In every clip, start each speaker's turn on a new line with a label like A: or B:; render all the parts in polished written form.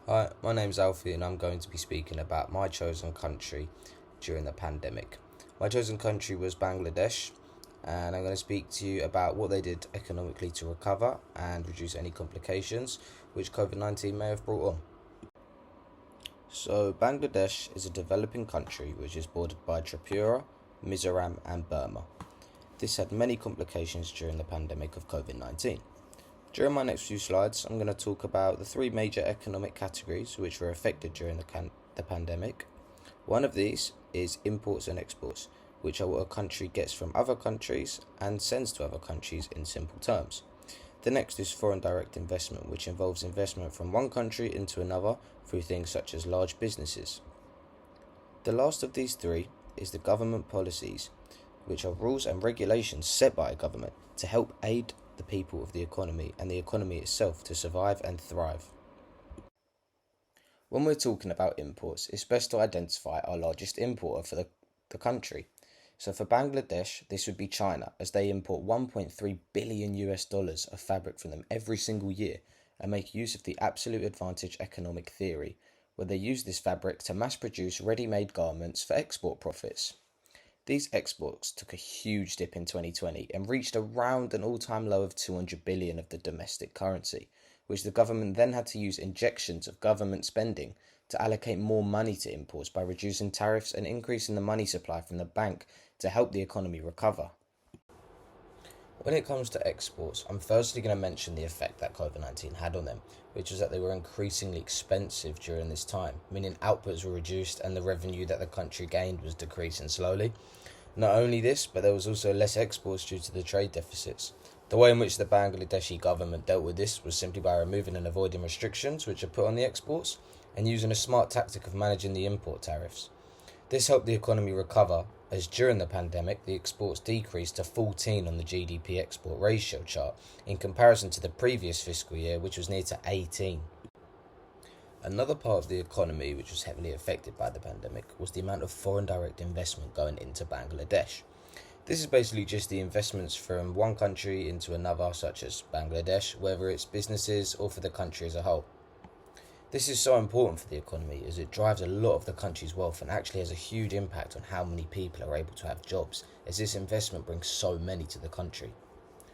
A: Hi, my name's Alfie and I'm going to be speaking about my chosen country during the pandemic. My chosen country was Bangladesh, and I'm going to speak to you about what they did economically to recover and reduce any complications which COVID 19 may have brought on. So, Bangladesh is a developing country which is bordered by Tripura, Mizoram, and Burma. This had many complications during the pandemic of COVID 19. During my next few slides, I'm going to talk about the three major economic categories which were affected during the pandemic. One of these is imports and exports, which are what a country gets from other countries and sends to other countries in simple terms. The next is foreign direct investment, which involves investment from one country into another through things such as large businesses. The last of these three is the government policies, which are rules and regulations set by a government to help aid the people of the economy and the economy itself to survive and thrive. When we're talking about imports, it's best to identify our largest importer for the country. So for Bangladesh, this would be China, as they import 1.3 billion US dollars of fabric from them every single year and make use of the absolute advantage economic theory, where they use this fabric to mass produce ready made garments for export profits. These exports took a huge dip in 2020 and reached around an all-time low of 200 billion of the domestic currency, which the government then had to use injections of government spending to allocate more money to imports by reducing tariffs and increasing the money supply from the bank to help the economy recover. When it comes to exports, I'm firstly going to mention the effect that COVID 19 had on them, which was that they were increasingly expensive during this time, meaning outputs were reduced and the revenue that the country gained was decreasing slowly. Not only this, but there was also less exports due to the trade deficits. The way in which the Bangladeshi government dealt with this was simply by removing and avoiding restrictions which are put on the exports and using a smart tactic of managing the import tariffs. This helped the economy recover, as during the pandemic the exports decreased to 14 on the GDP export ratio chart in comparison to the previous fiscal year, which was near to 18. Another part of the economy which was heavily affected by the pandemic was the amount of foreign direct investment going into Bangladesh. This is basically just the investments from one country into another, such as Bangladesh, whether it's businesses or for the country as a whole. This is so important for the economy as it drives a lot of the country's wealth and actually has a huge impact on how many people are able to have jobs, as this investment brings so many to the country.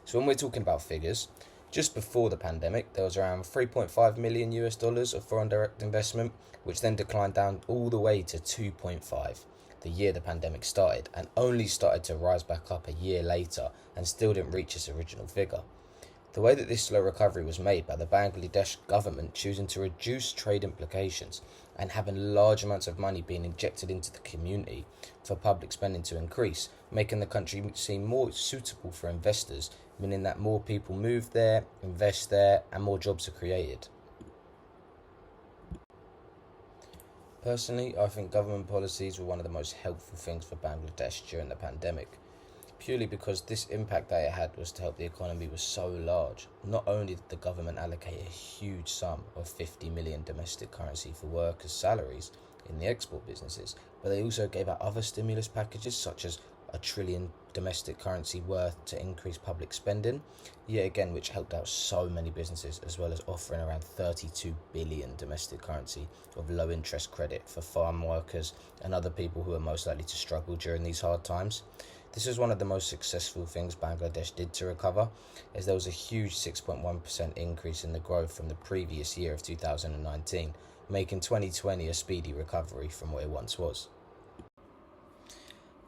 A: So when we're talking about figures, just before the pandemic, there was around 3.5 million US dollars of foreign direct investment, which then declined down all the way to 2.5 the year the pandemic started, and only started to rise back up a year later and still didn't reach its original figure. The way that this slow recovery was made by the Bangladesh government choosing to reduce trade implications and having large amounts of money being injected into the community for public spending to increase, making the country seem more suitable for investors, meaning that more people move there, invest there, and more jobs are created. Personally, I think government policies were one of the most helpful things for Bangladesh during the pandemic, purely because this impact that it had was to help the economy was so large. Not only did the government allocate a huge sum of 50 million domestic currency for workers' salaries in the export businesses, but they also gave out other stimulus packages such as a trillion domestic currency worth to increase public spending, yet again which helped out so many businesses, as well as offering around 32 billion domestic currency of low interest credit for farm workers and other people who are most likely to struggle during these hard times. This was one of the most successful things Bangladesh did to recover, as there was a huge 6.1% increase in the growth from the previous year of 2019, making 2020 a speedy recovery from what it once was.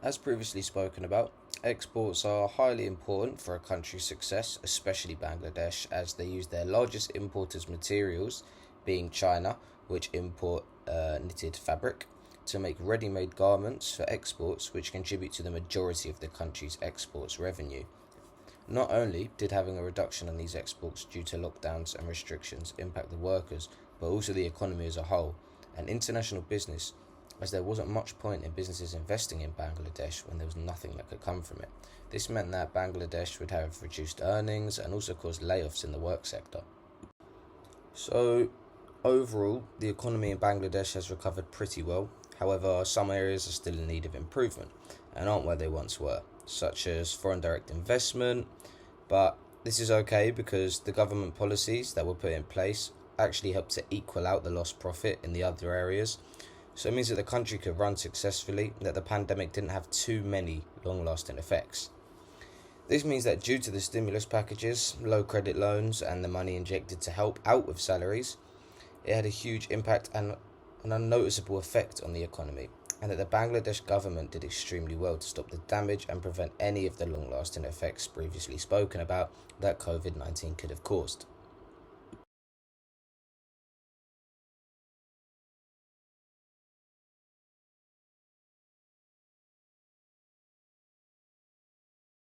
A: As previously spoken about, exports are highly important for a country's success, especially Bangladesh, as they use their largest importers' materials, being China, which import knitted fabric, to make ready-made garments for exports, which contribute to the majority of the country's exports revenue. Not only did having a reduction in these exports due to lockdowns and restrictions impact the workers, but also the economy as a whole, and international business, as there wasn't much point in businesses investing in Bangladesh when there was nothing that could come from it. This meant that Bangladesh would have reduced earnings and also cause layoffs in the work sector. So, overall, the economy in Bangladesh has recovered pretty well. However, some areas are still in need of improvement and aren't where they once were, such as foreign direct investment. But this is okay because the government policies that were put in place actually helped to equal out the lost profit in the other areas. So it means that the country could run successfully, that the pandemic didn't have too many long-lasting effects. This means that due to the stimulus packages, low credit loans, and the money injected to help out with salaries, it had a huge impact and an unnoticeable effect on the economy, and that the Bangladesh government did extremely well to stop the damage and prevent any of the long-lasting effects previously spoken about that COVID-19 could have caused.